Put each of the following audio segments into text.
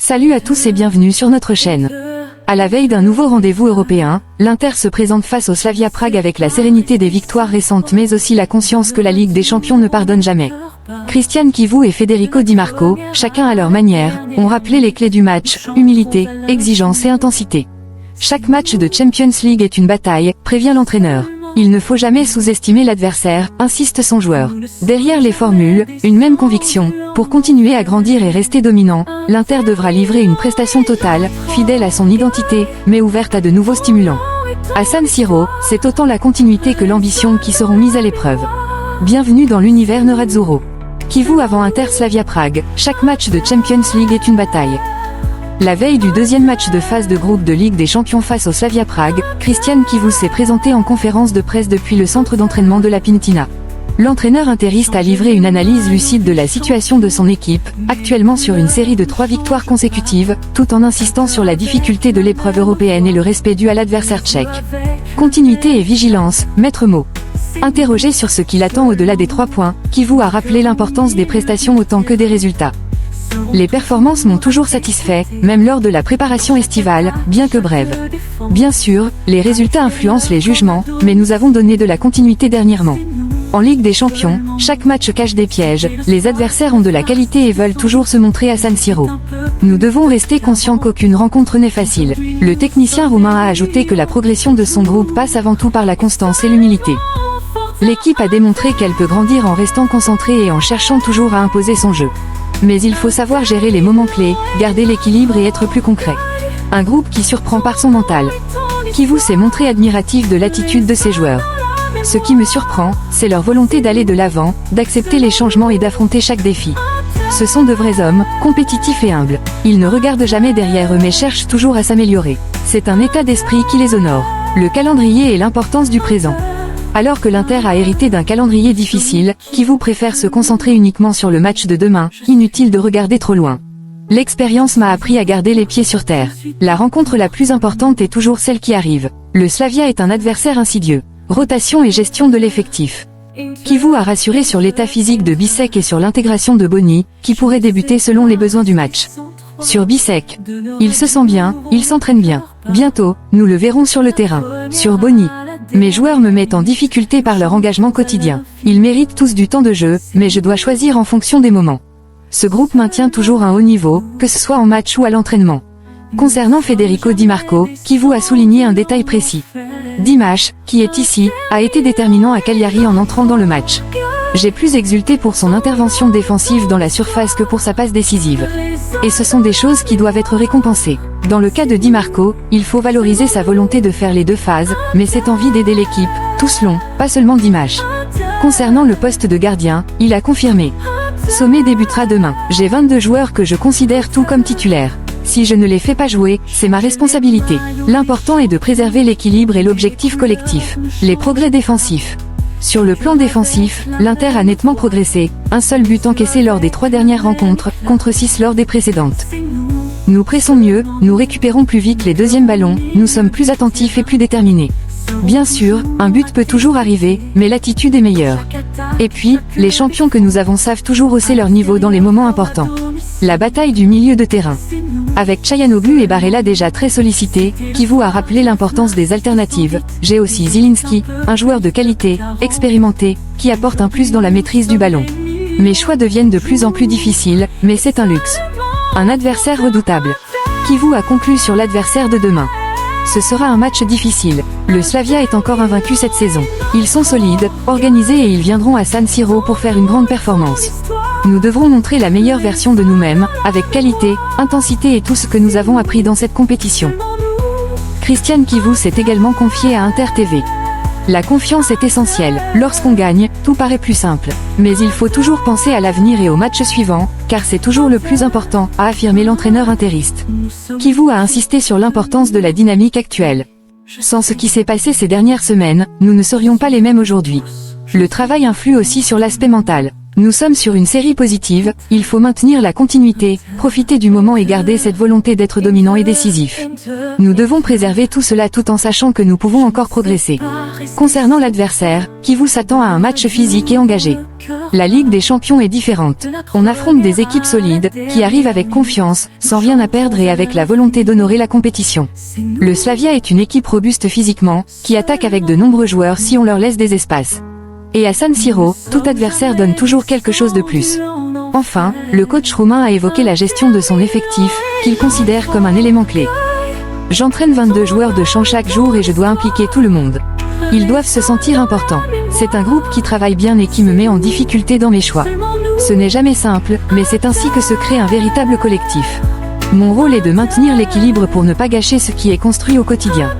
Salut à tous et bienvenue sur notre chaîne. À la veille d'un nouveau rendez-vous européen, l'Inter se présente face au Slavia Prague avec la sérénité des victoires récentes mais aussi la conscience que la Ligue des Champions ne pardonne jamais. Christian Chivu et Federico Di Marco, chacun à leur manière, ont rappelé les clés du match, humilité, exigence et intensité. Chaque match de Champions League est une bataille, prévient l'entraîneur. Il ne faut jamais sous-estimer l'adversaire, insiste son joueur. Derrière les formules, une même conviction, pour continuer à grandir et rester dominant, l'Inter devra livrer une prestation totale, fidèle à son identité, mais ouverte à de nouveaux stimulants. À San Siro, c'est autant la continuité que l'ambition qui seront mises à l'épreuve. Bienvenue dans l'univers Nerazzurro. Chivu avant Inter Slavia Prague, chaque match de Champions League est une bataille. La veille du deuxième match de phase de groupe de Ligue des Champions face au Slavia Prague, Christian Chivu s'est présenté en conférence de presse depuis le centre d'entraînement de la Pintina. L'entraîneur interiste a livré une analyse lucide de la situation de son équipe, actuellement sur une série de 3 victoires consécutives, tout en insistant sur la difficulté de l'épreuve européenne et le respect dû à l'adversaire tchèque. Continuité et vigilance, maître mot. Interrogé sur ce qu'il attend au-delà des 3 points, Chivu a rappelé l'importance des prestations autant que des résultats. Les performances m'ont toujours satisfait, même lors de la préparation estivale, bien que brève. Bien sûr, les résultats influencent les jugements, mais nous avons donné de la continuité dernièrement. En Ligue des Champions, chaque match cache des pièges, les adversaires ont de la qualité et veulent toujours se montrer à San Siro. Nous devons rester conscients qu'aucune rencontre n'est facile. Le technicien roumain a ajouté que la progression de son groupe passe avant tout par la constance et l'humilité. L'équipe a démontré qu'elle peut grandir en restant concentrée et en cherchant toujours à imposer son jeu. Mais il faut savoir gérer les moments clés, garder l'équilibre et être plus concret. Un groupe qui surprend par son mental. Chivu s'est montré admiratif de l'attitude de ses joueurs. Ce qui me surprend, c'est leur volonté d'aller de l'avant, d'accepter les changements et d'affronter chaque défi. Ce sont de vrais hommes, compétitifs et humbles. Ils ne regardent jamais derrière eux mais cherchent toujours à s'améliorer. C'est un état d'esprit qui les honore. Le calendrier et l'importance du présent. Alors que l'Inter a hérité d'un calendrier difficile, Chivu préfère se concentrer uniquement sur le match de demain, inutile de regarder trop loin. L'expérience m'a appris à garder les pieds sur terre. La rencontre la plus importante est toujours celle qui arrive. Le Slavia est un adversaire insidieux. Rotation et gestion de l'effectif. Chivu a rassuré sur l'état physique de Bisek et sur l'intégration de Boni, qui pourrait débuter selon les besoins du match. Sur Bisek, il se sent bien, il s'entraîne bien. Bientôt, nous le verrons sur le terrain. Sur Boni, mes joueurs me mettent en difficulté par leur engagement quotidien. Ils méritent tous du temps de jeu, mais je dois choisir en fonction des moments. Ce groupe maintient toujours un haut niveau, que ce soit en match ou à l'entraînement. Concernant Federico Di Marco, Chivu a souligné un détail précis. Dimash, qui est ici, a été déterminant à Cagliari en entrant dans le match. J'ai plus exulté pour son intervention défensive dans la surface que pour sa passe décisive. Et ce sont des choses qui doivent être récompensées. Dans le cas de Di Marco, il faut valoriser sa volonté de faire les 2 phases, mais cette envie d'aider l'équipe, tous l'ont, pas seulement Dimash. Concernant le poste de gardien, il a confirmé. Sommet débutera demain. J'ai 22 joueurs que je considère tout comme titulaires. Si je ne les fais pas jouer, c'est ma responsabilité. L'important est de préserver l'équilibre et l'objectif collectif. Les progrès défensifs. Sur le plan défensif, l'Inter a nettement progressé, un seul but encaissé lors des 3 dernières rencontres, contre 6 lors des précédentes. Nous pressons mieux, nous récupérons plus vite les deuxièmes ballons, nous sommes plus attentifs et plus déterminés. Bien sûr, un but peut toujours arriver, mais l'attitude est meilleure. Et puis, les champions que nous avons savent toujours hausser leur niveau dans les moments importants. La bataille du milieu de terrain. Avec Çalhanoğlu et Barella déjà très sollicités, Chivu a rappelé l'importance des alternatives. J'ai aussi Zielinski, un joueur de qualité, expérimenté, qui apporte un plus dans la maîtrise du ballon. Mes choix deviennent de plus en plus difficiles, mais c'est un luxe. Un adversaire redoutable. Chivu a conclu sur l'adversaire de demain. Ce sera un match difficile. Le Slavia est encore invaincu cette saison. Ils sont solides, organisés et ils viendront à San Siro pour faire une grande performance. Nous devrons montrer la meilleure version de nous-mêmes, avec qualité, intensité et tout ce que nous avons appris dans cette compétition. Christian Chivu s'est également confié à Inter TV. La confiance est essentielle. Lorsqu'on gagne, tout paraît plus simple. Mais il faut toujours penser à l'avenir et au match suivant, car c'est toujours le plus important, a affirmé l'entraîneur interiste. Chivu a insisté sur l'importance de la dynamique actuelle. Sans ce qui s'est passé ces dernières semaines, nous ne serions pas les mêmes aujourd'hui. Le travail influe aussi sur l'aspect mental. Nous sommes sur une série positive, il faut maintenir la continuité, profiter du moment et garder cette volonté d'être dominant et décisif. Nous devons préserver tout cela tout en sachant que nous pouvons encore progresser. Concernant l'adversaire, Chivu s'attend à un match physique et engagé. La Ligue des Champions est différente. On affronte des équipes solides, qui arrivent avec confiance, sans rien à perdre et avec la volonté d'honorer la compétition. Le Slavia est une équipe robuste physiquement, qui attaque avec de nombreux joueurs si on leur laisse des espaces. Et à San Siro, tout adversaire donne toujours quelque chose de plus. Enfin, le coach roumain a évoqué la gestion de son effectif, qu'il considère comme un élément clé. J'entraîne 22 joueurs de champ chaque jour et je dois impliquer tout le monde. Ils doivent se sentir importants. C'est un groupe qui travaille bien et qui me met en difficulté dans mes choix. Ce n'est jamais simple, mais c'est ainsi que se crée un véritable collectif. Mon rôle est de maintenir l'équilibre pour ne pas gâcher ce qui est construit au quotidien.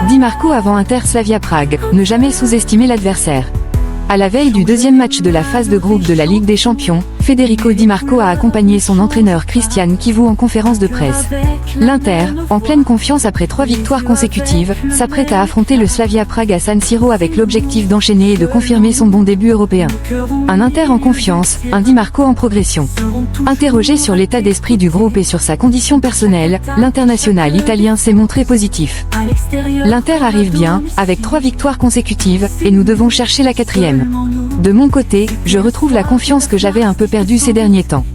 Di Marco avant Inter Slavia Prague, ne jamais sous-estimer l'adversaire. À la veille du deuxième match de la phase de groupe de la Ligue des Champions, Federico Di Marco a accompagné son entraîneur Christian Chivu en conférence de presse. L'Inter, en pleine confiance après 3 victoires consécutives, s'apprête à affronter le Slavia Prague à San Siro avec l'objectif d'enchaîner et de confirmer son bon début européen. Un Inter en confiance, un Di Marco en progression. Interrogé sur l'état d'esprit du groupe et sur sa condition personnelle, l'international italien s'est montré positif. L'Inter arrive bien, avec 3 victoires consécutives, et nous devons chercher la 4e. De mon côté, je retrouve la confiance que j'avais un peu perdue ces derniers temps.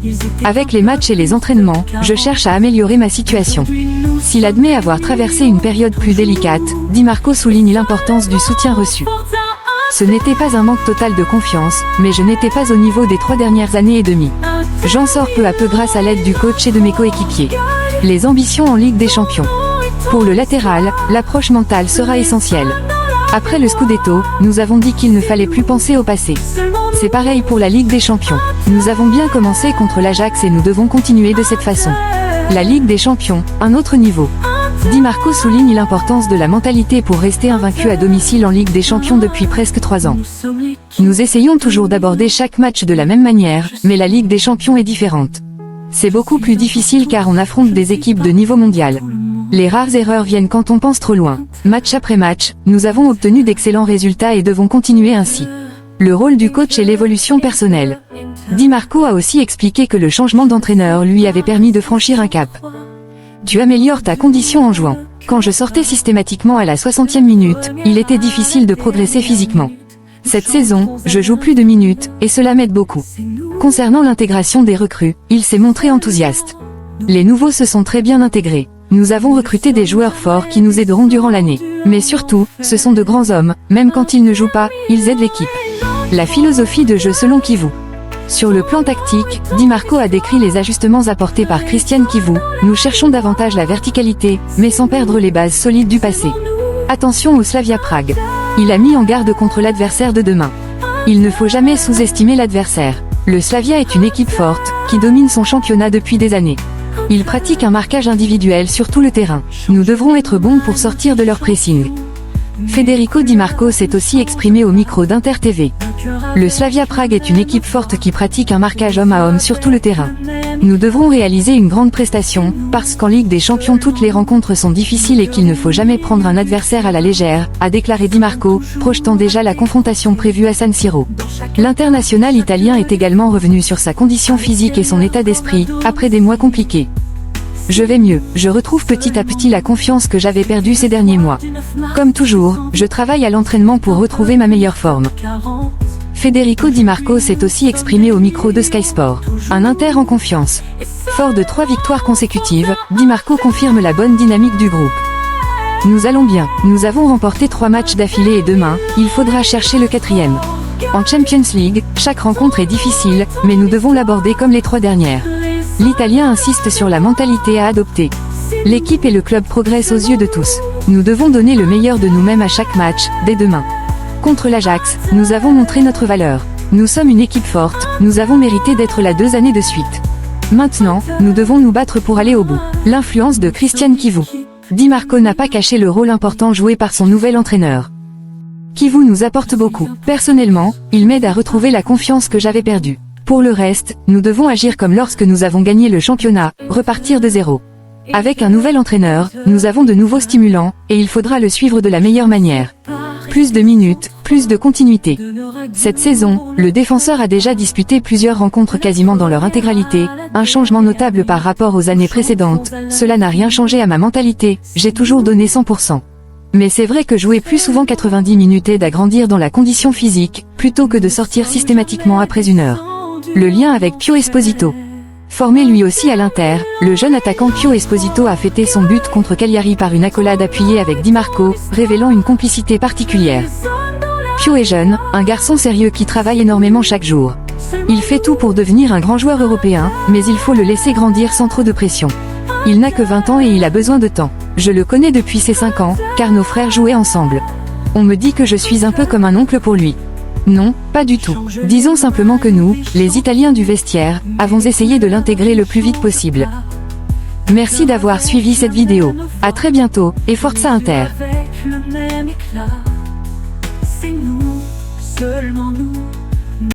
Avec les matchs et les entraînements, je cherche à améliorer ma situation. S'il admet avoir traversé une période plus délicate, Di Marco souligne l'importance du soutien reçu. Ce n'était pas un manque total de confiance, mais je n'étais pas au niveau des 3 dernières années et demie. J'en sors peu à peu grâce à l'aide du coach et de mes coéquipiers. Les ambitions en Ligue des Champions. Pour le latéral, l'approche mentale sera essentielle. Après le Scudetto, nous avons dit qu'il ne fallait plus penser au passé. C'est pareil pour la Ligue des Champions. Nous avons bien commencé contre l'Ajax et nous devons continuer de cette façon. La Ligue des Champions, un autre niveau. Di Marco souligne l'importance de la mentalité pour rester invaincu à domicile en Ligue des Champions depuis presque 3 ans. Nous essayons toujours d'aborder chaque match de la même manière, mais la Ligue des Champions est différente. C'est beaucoup plus difficile car on affronte des équipes de niveau mondial. Les rares erreurs viennent quand on pense trop loin. Match après match, nous avons obtenu d'excellents résultats et devons continuer ainsi. Le rôle du coach est l'évolution personnelle. Di Marco a aussi expliqué que le changement d'entraîneur lui avait permis de franchir un cap. Tu améliores ta condition en jouant. Quand je sortais systématiquement à la 60e minute, il était difficile de progresser physiquement. Cette saison, je joue plus de minutes, et cela m'aide beaucoup. Concernant l'intégration des recrues, il s'est montré enthousiaste. Les nouveaux se sont très bien intégrés. Nous avons recruté des joueurs forts qui nous aideront durant l'année. Mais surtout, ce sont de grands hommes, même quand ils ne jouent pas, ils aident l'équipe. La philosophie de jeu selon Chivu. Sur le plan tactique, Di Marco a décrit les ajustements apportés par Christian Chivu. Nous cherchons davantage la verticalité, mais sans perdre les bases solides du passé. Attention au Slavia Prague. Il a mis en garde contre l'adversaire de demain. Il ne faut jamais sous-estimer l'adversaire. Le Slavia est une équipe forte, qui domine son championnat depuis des années. Ils pratiquent un marquage individuel sur tout le terrain. Nous devrons être bons pour sortir de leur pressing. Federico Di Marco s'est aussi exprimé au micro d'Inter TV. Le Slavia Prague est une équipe forte qui pratique un marquage homme à homme sur tout le terrain. Nous devrons réaliser une grande prestation, parce qu'en Ligue des Champions toutes les rencontres sont difficiles et qu'il ne faut jamais prendre un adversaire à la légère, a déclaré Di Marco, projetant déjà la confrontation prévue à San Siro. L'international italien est également revenu sur sa condition physique et son état d'esprit, après des mois compliqués. Je vais mieux, je retrouve petit à petit la confiance que j'avais perdue ces derniers mois. Comme toujours, je travaille à l'entraînement pour retrouver ma meilleure forme. Federico Di Marco s'est aussi exprimé au micro de Sky Sport. Un Inter en confiance. Fort de 3 victoires consécutives, Di Marco confirme la bonne dynamique du groupe. Nous allons bien, nous avons remporté 3 matchs d'affilée et demain, il faudra chercher le 4e. En Champions League, chaque rencontre est difficile, mais nous devons l'aborder comme les 3 dernières. L'Italien insiste sur la mentalité à adopter. L'équipe et le club progressent aux yeux de tous. Nous devons donner le meilleur de nous-mêmes à chaque match, dès demain. Contre l'Ajax, nous avons montré notre valeur. Nous sommes une équipe forte, nous avons mérité d'être là 2 années de suite. Maintenant, nous devons nous battre pour aller au bout. L'influence de Christian Chivu. Di Marco n'a pas caché le rôle important joué par son nouvel entraîneur. Chivu nous apporte beaucoup. Personnellement, il m'aide à retrouver la confiance que j'avais perdue. Pour le reste, nous devons agir comme lorsque nous avons gagné le championnat, repartir de zéro. Avec un nouvel entraîneur, nous avons de nouveaux stimulants, et il faudra le suivre de la meilleure manière. Plus de minutes, plus de continuité. Cette saison, le défenseur a déjà disputé plusieurs rencontres quasiment dans leur intégralité, un changement notable par rapport aux années précédentes. Cela n'a rien changé à ma mentalité, j'ai toujours donné 100%. Mais c'est vrai que jouer plus souvent 90 minutes aide à grandir dans la condition physique, plutôt que de sortir systématiquement après 1 heure. Le lien avec Pio Esposito. Formé lui aussi à l'Inter, le jeune attaquant Pio Esposito a fêté son but contre Cagliari par une accolade appuyée avec Di Marco, révélant une complicité particulière. Pio est jeune, un garçon sérieux qui travaille énormément chaque jour. Il fait tout pour devenir un grand joueur européen, mais il faut le laisser grandir sans trop de pression. Il n'a que 20 ans et il a besoin de temps. Je le connais depuis ses 5 ans, car nos frères jouaient ensemble. On me dit que je suis un peu comme un oncle pour lui. Non, pas du tout. Disons simplement que nous, les Italiens du vestiaire, avons essayé de l'intégrer le plus vite possible. Merci d'avoir suivi cette vidéo. À très bientôt, et Forza Inter. C'est nous, seulement nous.